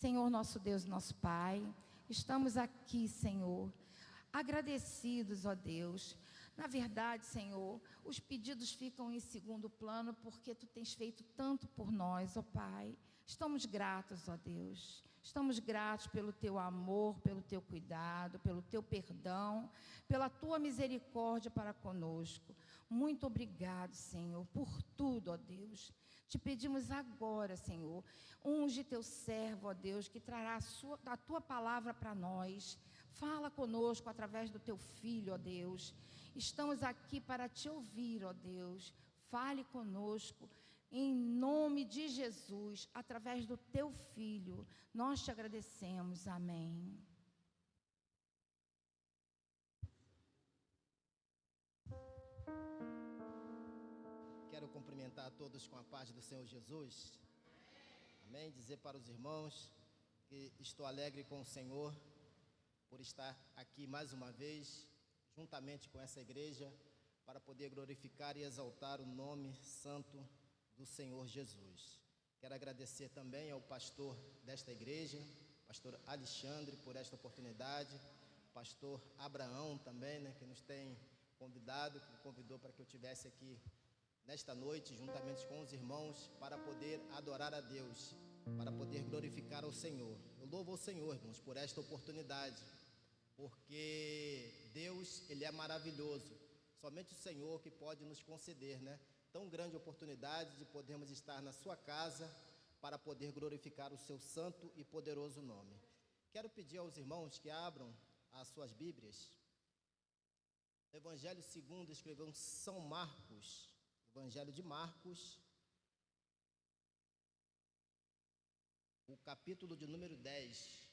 Senhor, nosso Deus, nosso Pai, estamos aqui, Senhor, agradecidos, ó Deus. Na verdade, Senhor, os pedidos ficam em segundo plano porque Tu tens feito tanto por nós, ó Pai. Estamos gratos, ó Deus. Estamos gratos pelo Teu amor, pelo Teu cuidado, pelo Teu perdão, pela Tua misericórdia para conosco. Muito obrigado, Senhor, por tudo, ó Deus. Te pedimos agora, Senhor, unge Teu servo, ó Deus, que trará a Tua palavra para nós. Fala conosco através do Teu Filho, ó Deus. Estamos aqui para Te ouvir, ó Deus. Fale conosco, em nome de Jesus, através do Teu Filho. Nós Te agradecemos. Amém. Quero cumprimentar a todos com a paz do Senhor Jesus. Amém. Dizer para os irmãos que estou alegre com o Senhor por estar aqui mais uma vez, juntamente com essa igreja, para poder glorificar e exaltar o nome santo do Senhor Jesus. Quero agradecer também ao pastor desta igreja, pastor Alexandre, por esta oportunidade, pastor Abraão também, que nos tem convidado, que me convidou para que eu estivesse aqui nesta noite, juntamente com os irmãos, para poder adorar a Deus, para poder glorificar ao Senhor. Eu louvo ao Senhor, irmãos, por esta oportunidade, porque Deus, Ele é maravilhoso. Somente o Senhor que pode nos conceder, tão grande oportunidade de podermos estar na sua casa para poder glorificar o seu santo e poderoso nome. Quero pedir aos irmãos que abram as suas Bíblias. O Evangelho segundo escreveu São Marcos, Evangelho de Marcos, o capítulo de número 10.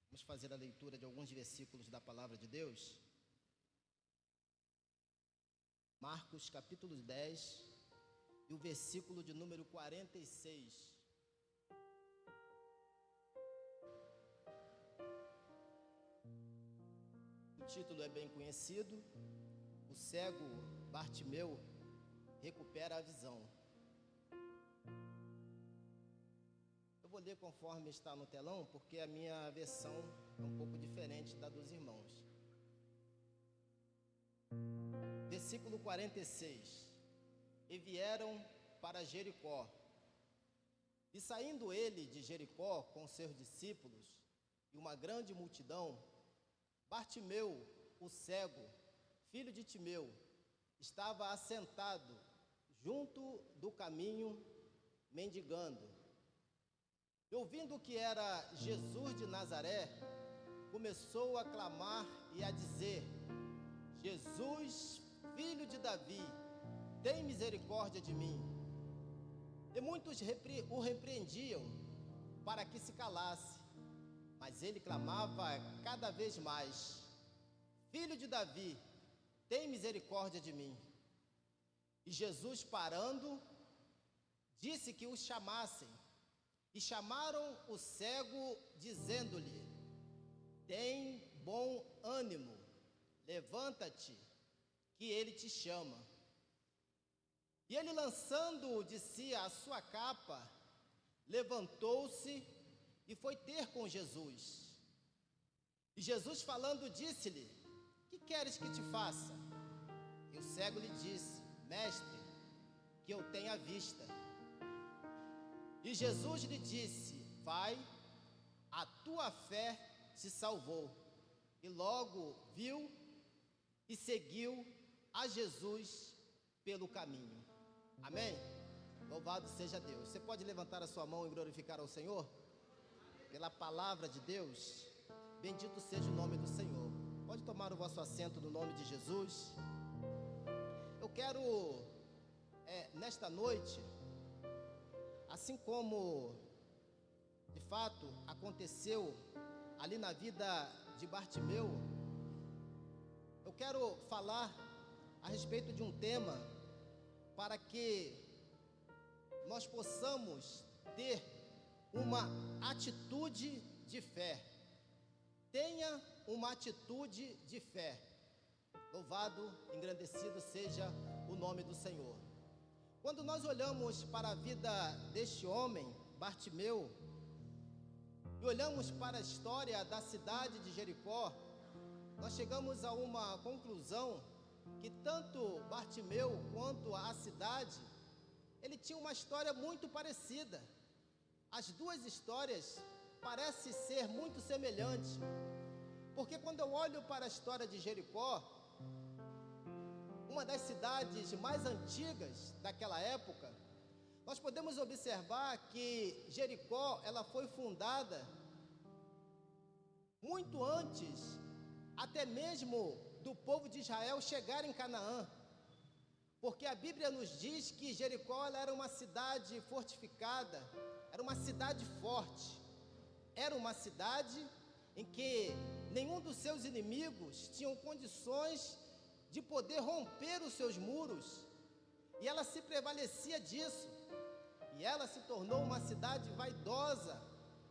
Vamos fazer a leitura de alguns versículos da palavra de Deus. Marcos capítulo 10 e o versículo de número 46. O título é bem conhecido: o cego Bartimeu recupera a visão. Eu vou ler conforme está no telão, porque a minha versão é um pouco diferente da dos irmãos. Versículo 46. E vieram para Jericó. E saindo ele de Jericó com seus discípulos e uma grande multidão, Bartimeu, o cego, filho de Timeu, estava assentado junto do caminho, mendigando. E ouvindo que era Jesus de Nazaré, começou a clamar e a dizer: Jesus, filho de Davi, tem misericórdia de mim. E muitos o repreendiam para que se calasse, mas ele clamava cada vez mais: Filho de Davi, tem misericórdia de mim. E Jesus, parando, disse que o chamassem. E chamaram o cego, dizendo-lhe: tem bom ânimo, levanta-te, que ele te chama. E ele, lançando de si a sua capa, levantou-se e foi ter com Jesus. E Jesus, falando, disse-lhe: que queres que te faça? E o cego lhe disse: Mestre, que eu tenha vista. E Jesus lhe disse: vai, a tua fé te salvou. E logo viu e seguiu a Jesus pelo caminho. Amém? Louvado seja Deus. Você pode levantar a sua mão e glorificar ao Senhor? Pela palavra de Deus. Bendito seja o nome do Senhor. Pode tomar o vosso assento no nome de Jesus. Eu quero, nesta noite, assim como de fato aconteceu ali na vida de Bartimeu, eu quero falar a respeito de um tema para que nós possamos ter uma atitude de fé. Tenha uma atitude de fé. Louvado, engrandecido seja o nome do Senhor. Quando nós olhamos para a vida deste homem, Bartimeu, e e olhamos para a história da cidade de Jericó, nós chegamos a uma conclusão que tanto Bartimeu quanto a cidade, ele tinha uma história muito parecida. As duas histórias parecem ser muito semelhantes, porque quando eu olho para a história de Jericó, uma das cidades mais antigas daquela época, nós podemos observar que Jericó, ela foi fundada muito antes, até mesmo do povo de Israel chegar em Canaã, porque a Bíblia nos diz que Jericó, ela era uma cidade fortificada, era uma cidade forte, era uma cidade em que nenhum dos seus inimigos tinham condições de poder romper os seus muros, e ela se prevalecia disso, e ela se tornou uma cidade vaidosa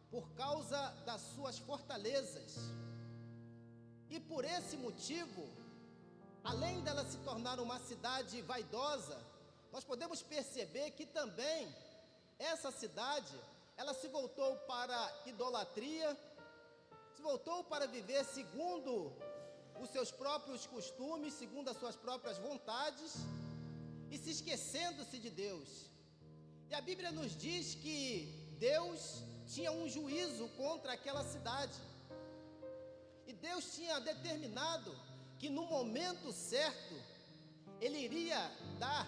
por causa das suas fortalezas. E por esse motivo, além dela se tornar uma cidade vaidosa, nós podemos perceber que também essa cidade, ela se voltou para a idolatria, se voltou para viver segundo os seus próprios costumes, segundo as suas próprias vontades, e se esquecendo-se de Deus. E a Bíblia nos diz que Deus tinha um juízo contra aquela cidade, e Deus tinha determinado que no momento certo, Ele iria dar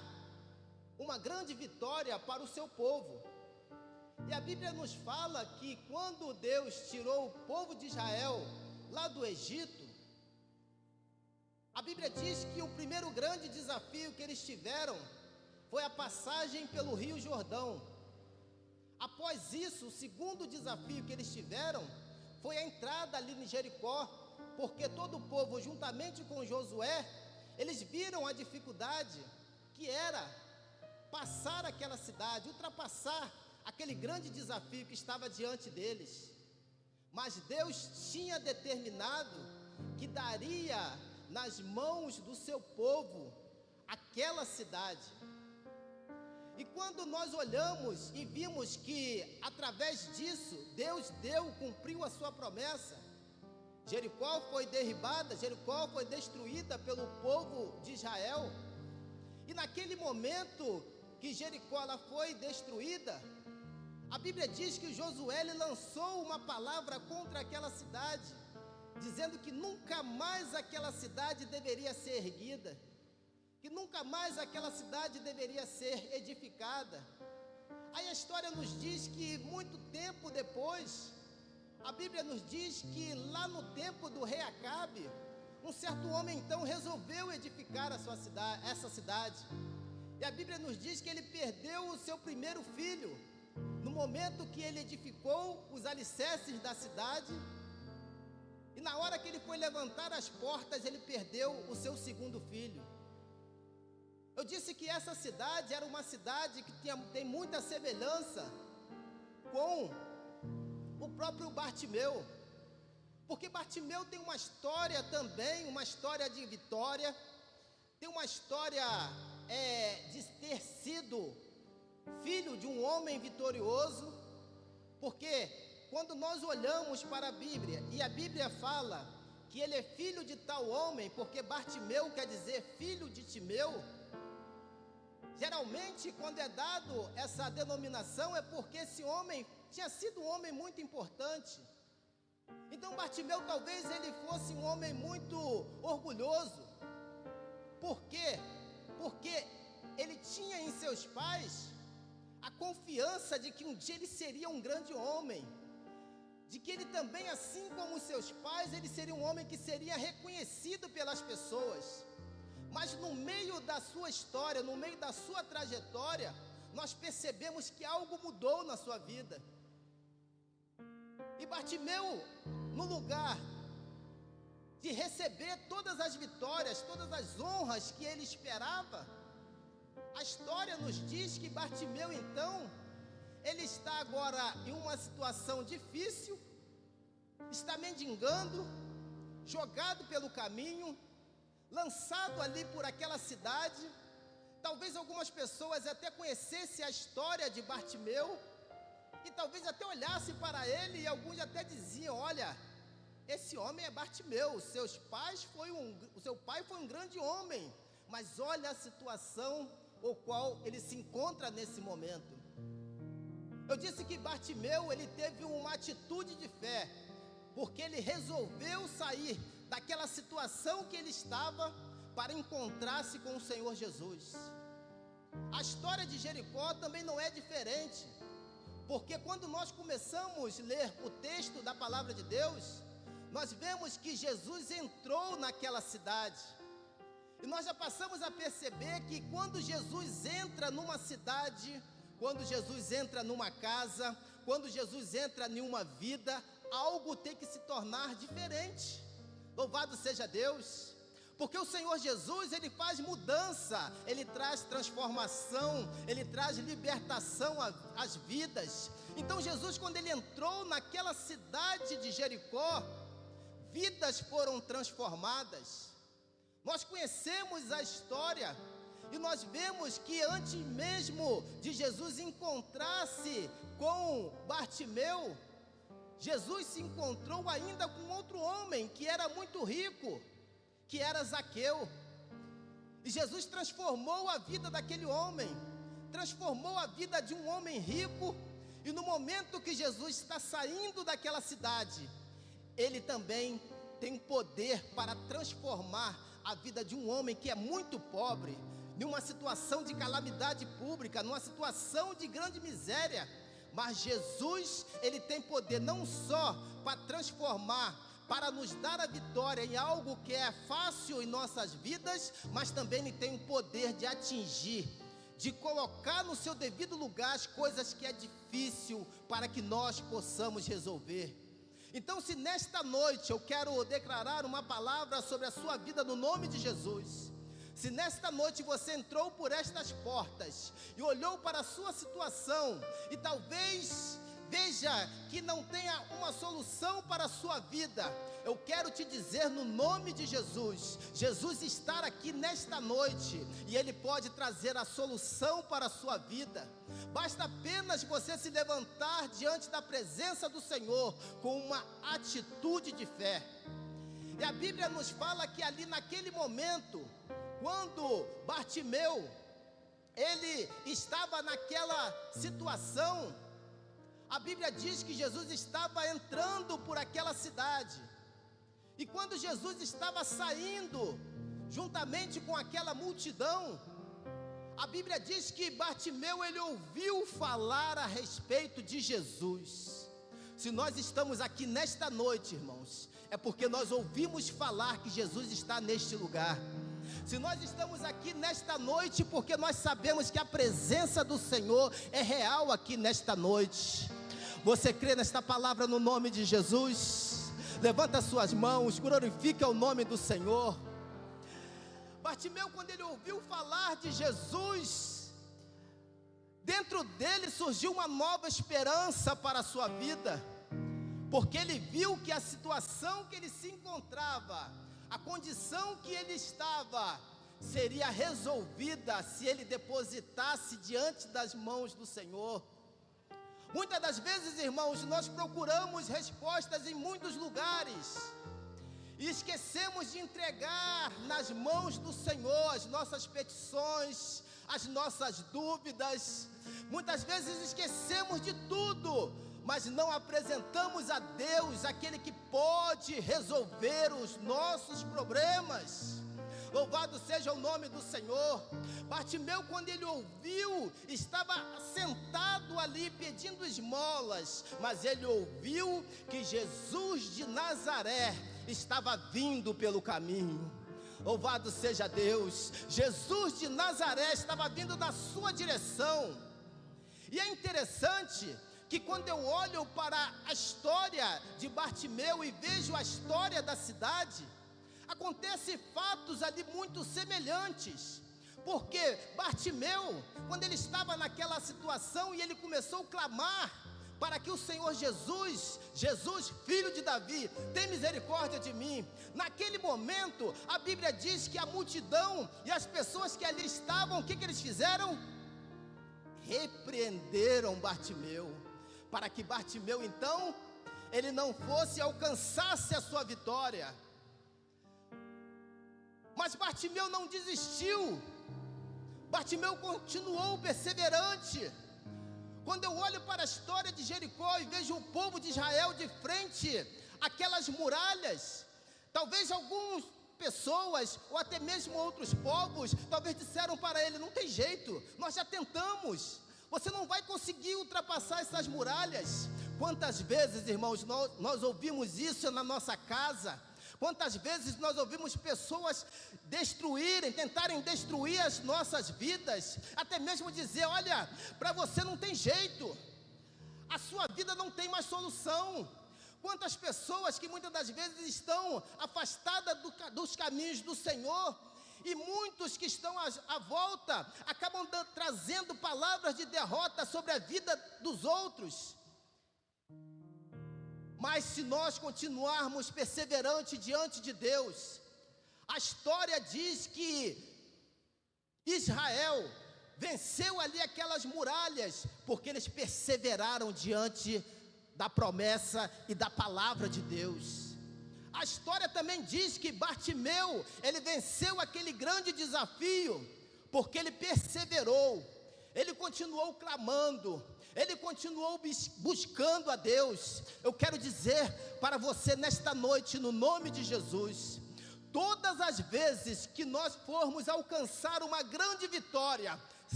uma grande vitória para o seu povo. E a Bíblia nos fala que quando Deus tirou o povo de Israel lá do Egito, a Bíblia diz que o primeiro grande desafio que eles tiveram foi a passagem pelo Rio Jordão. Após isso, o segundo desafio que eles tiveram foi a entrada ali em Jericó, porque todo o povo, juntamente com Josué, eles viram a dificuldade que era passar aquela cidade, ultrapassar aquele grande desafio que estava diante deles. Mas Deus tinha determinado que daria nas mãos do seu povo aquela cidade. E quando nós olhamos e vimos que através disso Deus cumpriu a sua promessa, Jericó foi derribada, Jericó foi destruída pelo povo de Israel, e naquele momento que Jericó ela foi destruída, a Bíblia diz que Josué lançou uma palavra contra aquela cidade, dizendo que nunca mais aquela cidade deveria ser erguida, que nunca mais aquela cidade deveria ser edificada. Aí a história nos diz que muito tempo depois, a Bíblia nos diz que lá no tempo do rei Acabe, um certo homem então resolveu edificar essa cidade. E a Bíblia nos diz que ele perdeu o seu primeiro filho, no momento que ele edificou os alicerces da cidade, e na hora que ele foi levantar as portas, ele perdeu o seu segundo filho. Eu disse que essa cidade era uma cidade que tem muita semelhança com o próprio Bartimeu, porque Bartimeu tem uma história também, uma história de vitória, tem uma história de ter sido filho de um homem vitorioso, porque quando nós olhamos para a Bíblia, e a Bíblia fala que ele é filho de tal homem, porque Bartimeu quer dizer filho de Timeu, geralmente quando é dado essa denominação é porque esse homem tinha sido um homem muito importante. Então Bartimeu talvez ele fosse um homem muito orgulhoso. Por quê? Porque ele tinha em seus pais a confiança de que um dia ele seria um grande homem, de que ele também, assim como seus pais, ele seria um homem que seria reconhecido pelas pessoas. Mas no meio da sua história, no meio da sua trajetória, nós percebemos que algo mudou na sua vida. E Bartimeu, no lugar de receber todas as vitórias, todas as honras que ele esperava, a história nos diz que Bartimeu então, ele está agora em uma situação difícil, está mendigando, jogado pelo caminho, lançado ali por aquela cidade. Talvez algumas pessoas até conhecessem a história de Bartimeu, e talvez até olhasse para ele, e alguns até diziam: olha, esse homem é Bartimeu, o seu pai foi um grande homem, mas olha a situação o qual ele se encontra nesse momento. Eu disse que Bartimeu, ele teve uma atitude de fé, porque ele resolveu sair daquela situação que ele estava para encontrar-se com o Senhor Jesus. A história de Jericó também não é diferente, porque quando nós começamos a ler o texto da palavra de Deus, nós vemos que Jesus entrou naquela cidade, e nós já passamos a perceber que quando Jesus entra numa cidade, quando Jesus entra numa casa, quando Jesus entra em uma vida, algo tem que se tornar diferente. Louvado seja Deus, porque o Senhor Jesus, ele faz mudança, ele traz transformação, ele traz libertação às vidas. Então Jesus, quando ele entrou naquela cidade de Jericó, vidas foram transformadas. Nós conhecemos a história, e nós vemos que antes mesmo de Jesus encontrar-se com Bartimeu, Jesus se encontrou ainda com outro homem que era muito rico, que era Zaqueu. E Jesus transformou a vida daquele homem, transformou a vida de um homem rico. E no momento que Jesus está saindo daquela cidade, ele também tem poder para transformar a vida de um homem que é muito pobre, numa situação de calamidade pública, numa situação de grande miséria. Mas Jesus, ele tem poder não só para transformar, para nos dar a vitória em algo que é fácil em nossas vidas, mas também ele tem o poder de atingir, de colocar no seu devido lugar as coisas que é difícil para que nós possamos resolver. Então, se nesta noite eu quero declarar uma palavra sobre a sua vida no nome de Jesus, se nesta noite você entrou por estas portas e olhou para a sua situação e talvez veja que não tenha uma solução para a sua vida, eu quero te dizer no nome de Jesus, Jesus está aqui nesta noite e Ele pode trazer a solução para a sua vida. Basta apenas você se levantar diante da presença do Senhor com uma atitude de fé. E a Bíblia nos fala que ali naquele momento, quando Bartimeu, ele estava naquela situação, a Bíblia diz que Jesus estava entrando por aquela cidade, e quando Jesus estava saindo, juntamente com aquela multidão, a Bíblia diz que Bartimeu, ele ouviu falar a respeito de Jesus. Se nós estamos aqui nesta noite, irmãos, é porque nós ouvimos falar que Jesus está neste lugar. Se nós estamos aqui nesta noite, porque nós sabemos que a presença do Senhor é real aqui nesta noite. Você crê nesta palavra no nome de Jesus? Levanta suas mãos, glorifica o nome do Senhor. Bartimeu, quando ele ouviu falar de Jesus, dentro dele surgiu uma nova esperança para a sua vida, porque ele viu que a situação que ele se encontrava, a condição que ele estava, seria resolvida se ele depositasse diante das mãos do Senhor. Muitas das vezes, irmãos, nós procuramos respostas em muitos lugares e esquecemos de entregar nas mãos do Senhor as nossas petições, as nossas dúvidas. Muitas vezes esquecemos de tudo, mas não apresentamos a Deus, aquele que pode resolver os nossos problemas. Louvado seja o nome do Senhor. Bartimeu, quando ele ouviu, estava sentado ali pedindo esmolas, mas ele ouviu que Jesus de Nazaré estava vindo pelo caminho. Louvado seja Deus. Jesus de Nazaré estava vindo na sua direção. E é interessante que quando eu olho para a história de Bartimeu e vejo a história da cidade, acontecem fatos ali muito semelhantes, porque Bartimeu, quando ele estava naquela situação e ele começou a clamar para que o Senhor Jesus, filho de Davi, tem misericórdia de mim, naquele momento, a Bíblia diz que a multidão e as pessoas que ali estavam, o que eles fizeram? Repreenderam Bartimeu, para que Bartimeu então, ele não fosse e alcançasse a sua vitória. Mas Bartimeu não desistiu, Bartimeu continuou perseverante. Quando eu olho para a história de Jericó e vejo o povo de Israel de frente àquelas muralhas, talvez algumas pessoas, ou até mesmo outros povos, talvez disseram para ele: não tem jeito, nós já tentamos, você não vai conseguir ultrapassar essas muralhas. Quantas vezes, irmãos, nós ouvimos isso na nossa casa? Quantas vezes nós ouvimos pessoas tentarem destruir as nossas vidas, até mesmo dizer: olha, para você não tem jeito, a sua vida não tem mais solução. Quantas pessoas que muitas das vezes estão afastadas dos caminhos do Senhor, e muitos que estão à volta acabam trazendo palavras de derrota sobre a vida dos outros. Mas se nós continuarmos perseverantes diante de Deus, a história diz que Israel venceu ali aquelas muralhas, porque eles perseveraram diante da promessa e da palavra de Deus. A história também diz que Bartimeu, ele venceu aquele grande desafio, porque ele perseverou, ele continuou clamando, ele continuou buscando a Deus. Eu quero dizer para você nesta noite, no nome de Jesus, todas as vezes que nós formos alcançar uma grande vitória,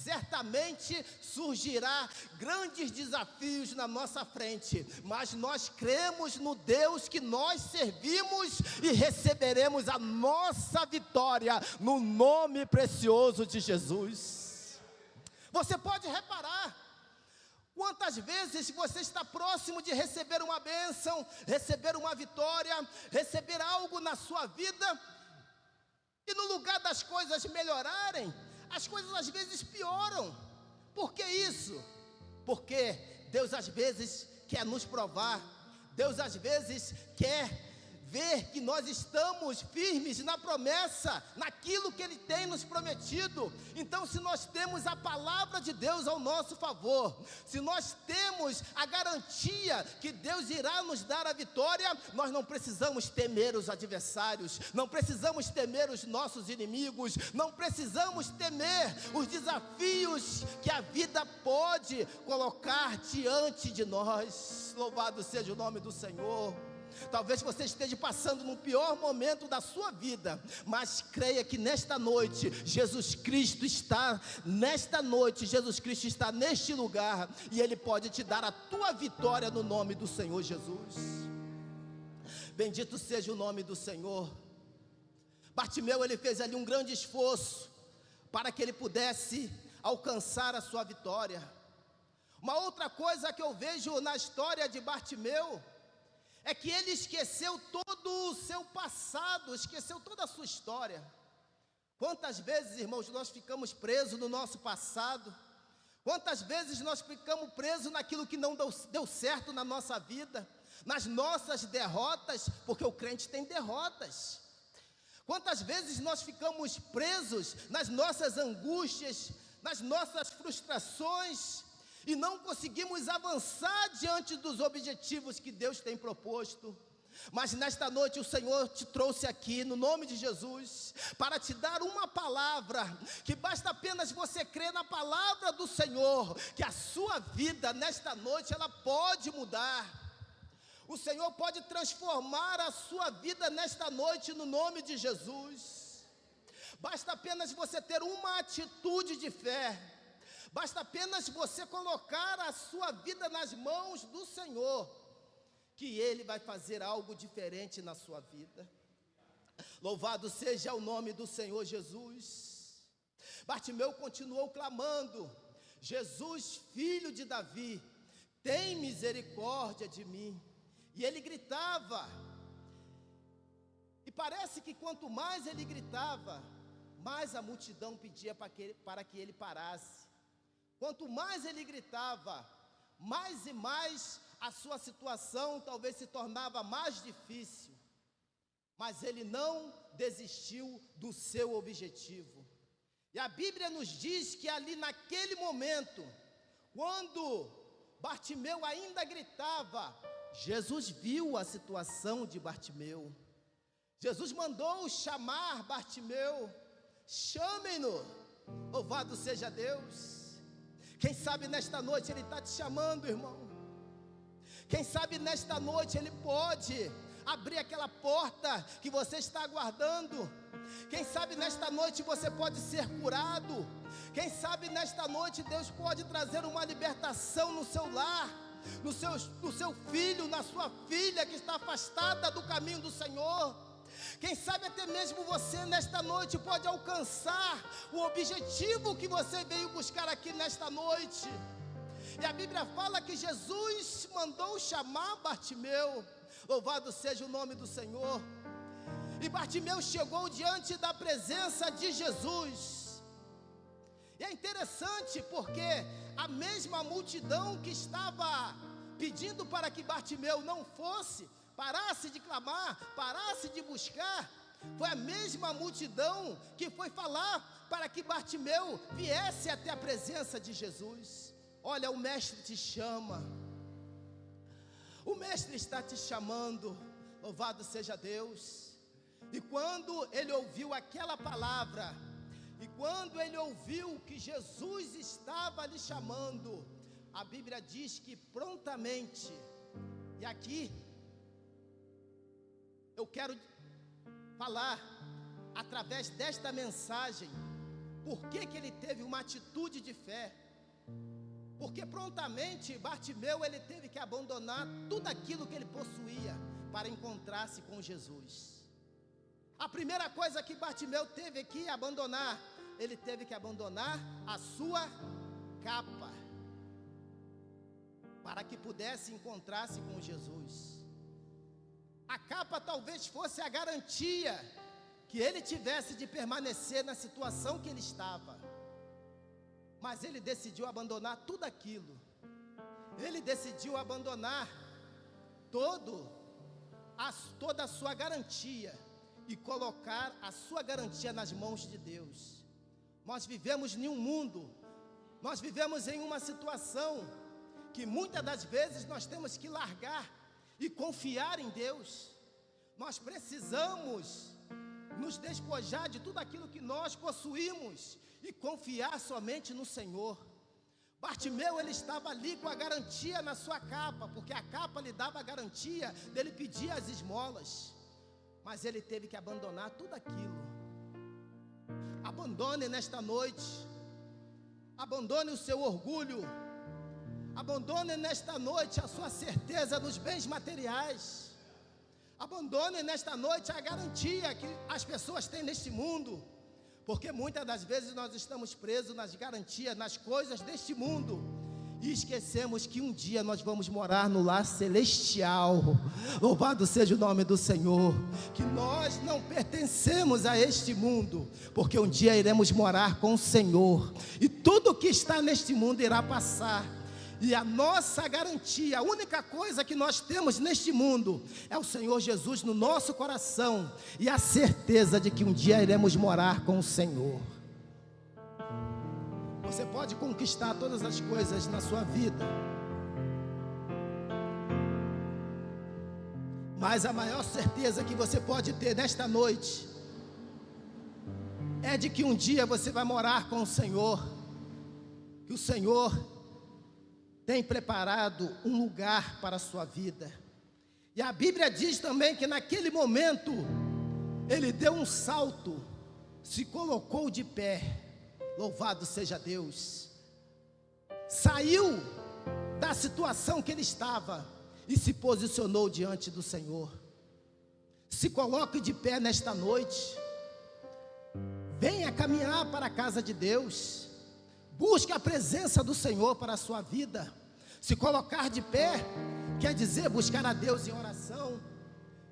certamente surgirá grandes desafios na nossa frente, mas nós cremos no Deus que nós servimos e receberemos a nossa vitória no nome precioso de Jesus. Você pode reparar quantas vezes você está próximo de receber uma bênção, receber uma vitória, receber algo na sua vida, e no lugar das coisas melhorarem, as coisas às vezes pioram. Por que isso? Porque Deus às vezes quer nos provar, Deus às vezes quer ver que nós estamos firmes na promessa, naquilo que Ele tem nos prometido. Então, se nós temos a palavra de Deus ao nosso favor, se nós temos a garantia que Deus irá nos dar a vitória, nós não precisamos temer os adversários, não precisamos temer os nossos inimigos, não precisamos temer os desafios que a vida pode colocar diante de nós. Louvado seja o nome do Senhor. Talvez você esteja passando no pior momento da sua vida, mas creia que nesta noite, Jesus Cristo está neste lugar, e Ele pode te dar a tua vitória no nome do Senhor Jesus. Bendito seja o nome do Senhor. Bartimeu, ele fez ali um grande esforço, para que ele pudesse alcançar a sua vitória. Uma outra coisa que eu vejo na história de Bartimeu, é que ele esqueceu todo o seu passado, esqueceu toda a sua história. Quantas vezes, irmãos, nós ficamos presos no nosso passado? Quantas vezes nós ficamos presos naquilo que não deu certo na nossa vida, nas nossas derrotas, porque o crente tem derrotas. Quantas vezes nós ficamos presos nas nossas angústias, nas nossas frustrações, e não conseguimos avançar diante dos objetivos que Deus tem proposto. Mas nesta noite o Senhor te trouxe aqui, no nome de Jesus, para te dar uma palavra, que basta apenas você crer na palavra do Senhor, que a sua vida nesta noite ela pode mudar. O Senhor pode transformar a sua vida nesta noite, no nome de Jesus. Basta apenas você ter uma atitude de fé. Basta apenas você colocar a sua vida nas mãos do Senhor, que Ele vai fazer algo diferente na sua vida. Louvado seja o nome do Senhor Jesus. Bartimeu continuou clamando: Jesus, filho de Davi, tem misericórdia de mim. E ele gritava, e parece que quanto mais ele gritava, mais a multidão pedia para que ele parasse. Quanto mais ele gritava, mais e mais a sua situação talvez se tornava mais difícil. Mas ele não desistiu do seu objetivo. E a Bíblia nos diz que ali naquele momento, quando Bartimeu ainda gritava. Jesus viu a situação de Bartimeu. Jesus mandou chamar Bartimeu. Chamem-no. Louvado seja Deus. Quem sabe nesta noite Ele está te chamando, irmão. Quem sabe nesta noite Ele pode abrir aquela porta que você está aguardando. Quem sabe nesta noite você pode ser curado. Quem sabe nesta noite Deus pode trazer uma libertação no seu lar, no seu filho, na sua filha que está afastada do caminho do Senhor. Quem sabe até mesmo você nesta noite pode alcançar o objetivo que você veio buscar aqui nesta noite. E a Bíblia fala que Jesus mandou chamar Bartimeu. Louvado seja o nome do Senhor. E Bartimeu chegou diante da presença de Jesus. E é interessante porque a mesma multidão que estava pedindo para que Bartimeu não fosse, parasse de clamar, parasse de buscar, foi a mesma multidão que foi falar para que Bartimeu viesse até a presença de Jesus. Olha, o mestre te chama. O mestre está te chamando. Louvado seja Deus. E quando ele ouviu aquela palavra, e quando ele ouviu que Jesus estava lhe chamando, a Bíblia diz que prontamente, e aqui eu quero falar através desta mensagem, por que ele teve uma atitude de fé. Porque prontamente Bartimeu ele teve que abandonar tudo aquilo que ele possuía para encontrar-se com Jesus. A primeira coisa que Bartimeu teve que abandonar, ele teve que abandonar a sua capa, para que pudesse encontrar-se com Jesus. A capa talvez fosse a garantia que ele tivesse de permanecer na situação que ele estava. Mas ele decidiu abandonar tudo aquilo. Ele decidiu abandonar toda a sua garantia e colocar a sua garantia nas mãos de Deus. Nós vivemos em um mundo, nós vivemos em uma situação que muitas das vezes nós temos que largar e confiar em Deus. Nós precisamos nos despojar de tudo aquilo que nós possuímos e confiar somente no Senhor. Bartimeu ele estava ali com a garantia na sua capa, porque a capa lhe dava a garantia dele pedir as esmolas, mas ele teve que abandonar tudo aquilo. Abandone nesta noite, abandone o seu orgulho, abandone nesta noite a sua certeza nos bens materiais, abandone nesta noite a garantia que as pessoas têm neste mundo, porque muitas das vezes nós estamos presos nas garantias, nas coisas deste mundo, e esquecemos que um dia nós vamos morar no lar celestial. Louvado seja o nome do Senhor, que nós não pertencemos a este mundo, porque um dia iremos morar com o Senhor, e tudo que está neste mundo irá passar. E a nossa garantia, a única coisa que nós temos neste mundo é o Senhor Jesus no nosso coração e a certeza de que um dia iremos morar com o Senhor. Você pode conquistar todas as coisas na sua vida, mas a maior certeza que você pode ter nesta noite é de que um dia você vai morar com o Senhor, que o Senhor tem preparado um lugar para a sua vida. E a Bíblia diz também que naquele momento ele deu um salto, se colocou de pé. Louvado seja Deus. Saiu da situação que ele estava e se posicionou diante do Senhor. Se coloque de pé nesta noite. Venha caminhar para a casa de Deus. Busque a presença do Senhor para a sua vida. Se colocar de pé quer dizer buscar a Deus em oração,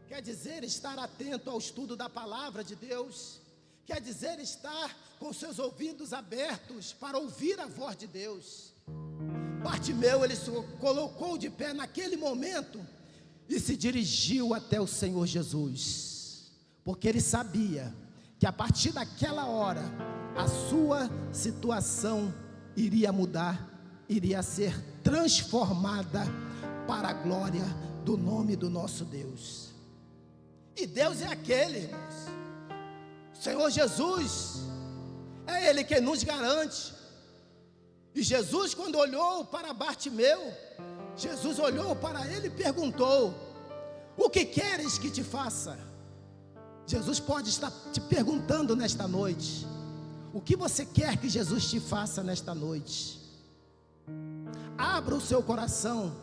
quer dizer estar atento ao estudo da palavra de Deus, quer dizer estar com seus ouvidos abertos para ouvir a voz de Deus. Bartimeu ele se colocou de pé naquele momento e se dirigiu até o Senhor Jesus, porque ele sabia que a partir daquela hora a sua situação iria mudar, iria ser transformada para a glória do nome do nosso Deus. E Deus é aquele, irmãos, o Senhor Jesus, é Ele quem nos garante. E Jesus, quando olhou para Bartimeu, Jesus olhou para ele e perguntou: o que queres que te faça? Jesus pode estar te perguntando nesta noite: o que você quer que Jesus te faça nesta noite? Abra o seu coração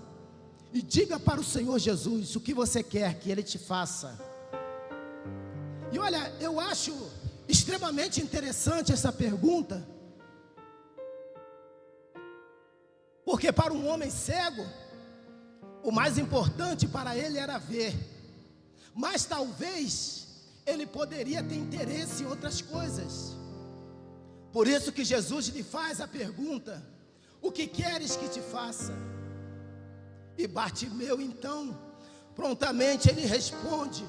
e diga para o Senhor Jesus o que você quer que Ele te faça. E olha, eu acho extremamente interessante essa pergunta, porque para um homem cego, o mais importante para ele era ver, mas talvez ele poderia ter interesse em outras coisas. Por isso que Jesus lhe faz a pergunta: o que queres que te faça? E Bartimeu então, prontamente ele responde.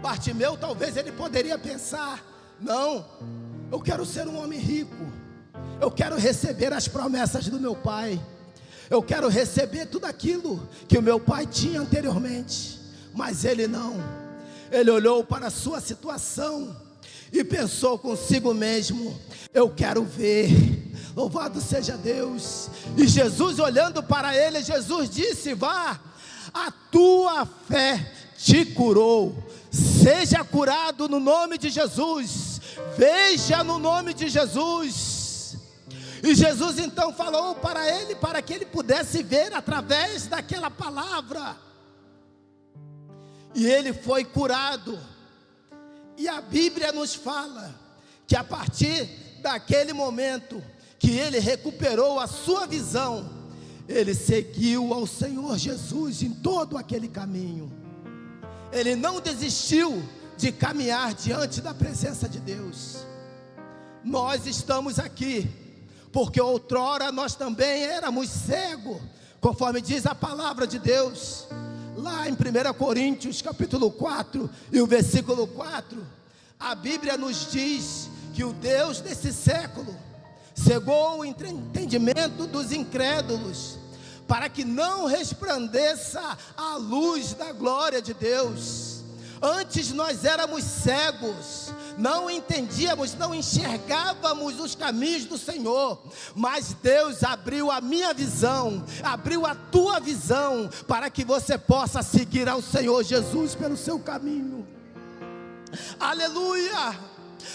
Bartimeu, talvez ele poderia pensar: não, eu quero ser um homem rico, eu quero receber as promessas do meu pai, eu quero receber tudo aquilo que o meu pai tinha anteriormente. Mas ele não, ele olhou para a sua situação e pensou consigo mesmo: eu quero ver. Louvado seja Deus. E Jesus, olhando para ele, Jesus disse: vá, a tua fé te curou, seja curado no nome de Jesus, veja no nome de Jesus. E Jesus então falou para ele, para que ele pudesse ver através daquela palavra, e ele foi curado. E a Bíblia nos fala que a partir daquele momento que ele recuperou a sua visão, ele seguiu ao Senhor Jesus em todo aquele caminho. Ele não desistiu de caminhar diante da presença de Deus. Nós estamos aqui porque outrora nós também éramos cegos, conforme diz a palavra de Deus lá em 1 Coríntios capítulo 4 e o versículo 4. A Bíblia nos diz que o Deus desse século cegou o entendimento dos incrédulos, para que não resplandeça a luz da glória de Deus. Antes nós éramos cegos, não entendíamos, não enxergávamos os caminhos do Senhor, mas Deus abriu a minha visão, abriu a tua visão, para que você possa seguir ao Senhor Jesus pelo seu caminho. Aleluia!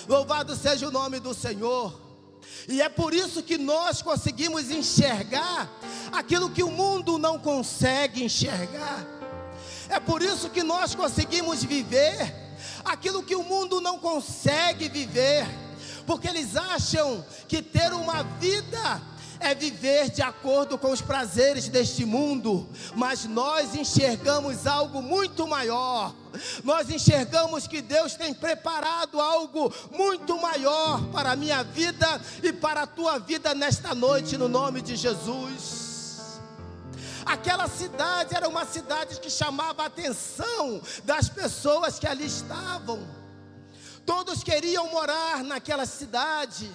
Louvado seja o nome do Senhor. E é por isso que nós conseguimos enxergar aquilo que o mundo não consegue enxergar. É por isso que nós conseguimos viver aquilo que o mundo não consegue viver, porque eles acham que ter uma vida é viver de acordo com os prazeres deste mundo, mas nós enxergamos algo muito maior. Nós enxergamos que Deus tem preparado algo muito maior para a minha vida e para a tua vida nesta noite, no nome de Jesus. Aquela cidade era uma cidade que chamava a atenção das pessoas que ali estavam. Todos queriam morar naquela cidade,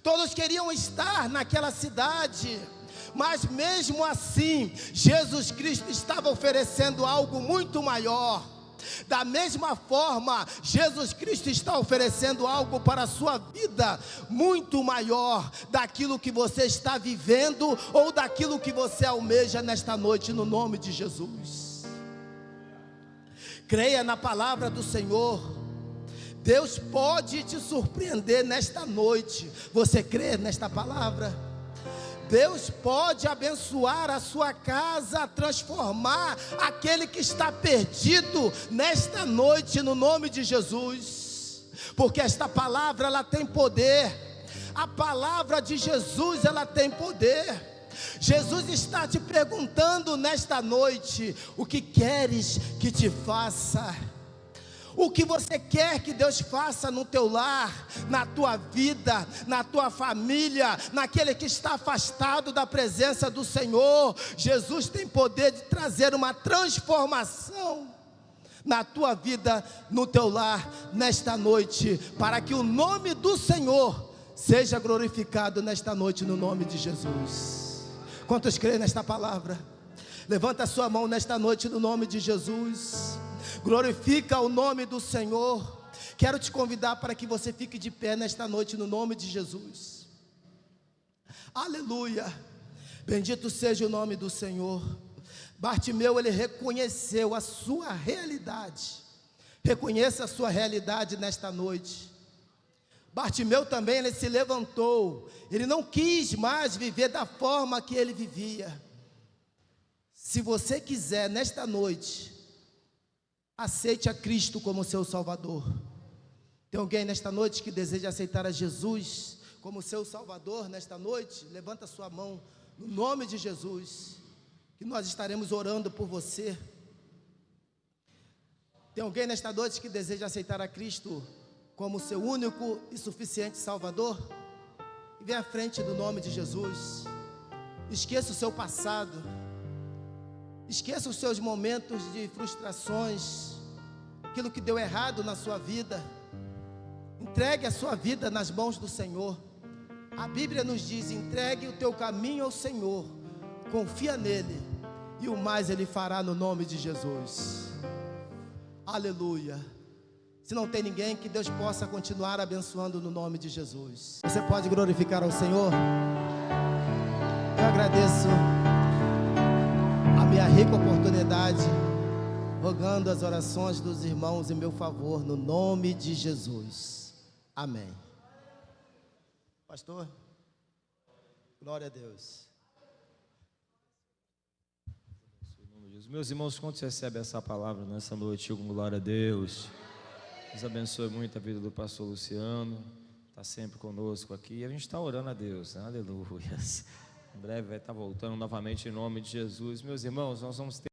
todos queriam estar naquela cidade, mas mesmo assim, Jesus Cristo estava oferecendo algo muito maior. Da mesma forma, Jesus Cristo está oferecendo algo para a sua vida muito maior daquilo que você está vivendo ou daquilo que você almeja nesta noite, no nome de Jesus. Creia na palavra do Senhor. Deus pode te surpreender nesta noite. Você crê nesta palavra? Deus pode abençoar a sua casa, transformar aquele que está perdido nesta noite, no nome de Jesus. Porque esta palavra, ela tem poder. A palavra de Jesus, ela tem poder. Jesus está te perguntando nesta noite: o que queres que te faça? O que você quer que Deus faça no teu lar, na tua vida, na tua família, naquele que está afastado da presença do Senhor? Jesus tem poder de trazer uma transformação na tua vida, no teu lar, nesta noite, para que o nome do Senhor seja glorificado nesta noite, no nome de Jesus. Quantos creem nesta palavra? Levanta a sua mão nesta noite no nome de Jesus. Glorifica o nome do Senhor. Quero te convidar para que você fique de pé nesta noite no nome de Jesus. Aleluia. Bendito seja o nome do Senhor. Bartimeu, ele reconheceu a sua realidade. Reconheça a sua realidade nesta noite. Bartimeu também, ele se levantou. Ele não quis mais viver da forma que ele vivia. Se você quiser, nesta noite, aceite a Cristo como seu Salvador. Tem alguém nesta noite que deseja aceitar a Jesus como seu Salvador nesta noite? Levanta a sua mão no nome de Jesus, que nós estaremos orando por você. Tem alguém nesta noite que deseja aceitar a Cristo como seu único e suficiente Salvador? E vem à frente do nome de Jesus. Esqueça o seu passado. Esqueça os seus momentos de frustrações, aquilo que deu errado na sua vida. Entregue a sua vida nas mãos do Senhor. A Bíblia nos diz: entregue o teu caminho ao Senhor, confia nele, e o mais ele fará no nome de Jesus. Aleluia. Se não tem ninguém, que Deus possa continuar abençoando no nome de Jesus. Você pode glorificar ao Senhor? Eu agradeço a minha rica oportunidade, rogando as orações dos irmãos em meu favor, no nome de Jesus. Amém. Pastor, glória a Deus. Meus irmãos, quando você recebe essa palavra nessa noite, com glória a Deus, Deus abençoe muito a vida do pastor Luciano, está sempre conosco aqui, e a gente está orando a Deus, né? Aleluia. Em breve vai estar voltando novamente em nome de Jesus. Meus irmãos, nós vamos ter